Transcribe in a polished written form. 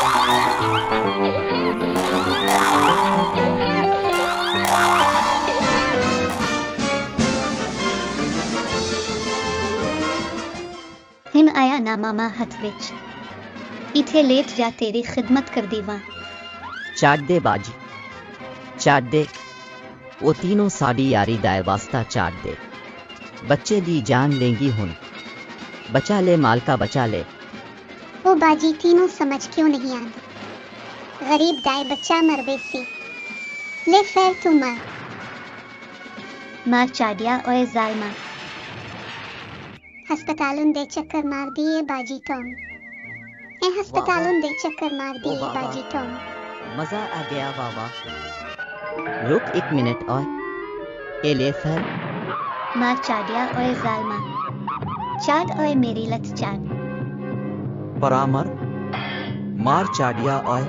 Him आया ना मामा हथ विच, इथे लेट जा तेरी खिदमत कर दीवा। चाट दे बाजी, चाट दे, वो तीनों साड़ी यारी दाए वास्ता चाट दे। बच्चे दी जान लेंगी हुन, बचा ले मालका बचा ले। ओ बाजी तीनों समझ क्यों नहीं आती, गरीब दाए बच्चा मरबे सी, ले फिर तू मर। मार चाडिया ओए जालिमा। हस्पतालों दे चक्कर मार दिए बाजी टॉम, ए हस्पतालों दे चक्कर मार दिए वाह, वाह। बाजी टॉम। मजा आ गया वाह वाह। रुक एक मिनट और, ए ले फिर। मार चाडिया ओए जालिमा, चाट ओए मेरी लत चाट। परामर, मार चाडिया ओए।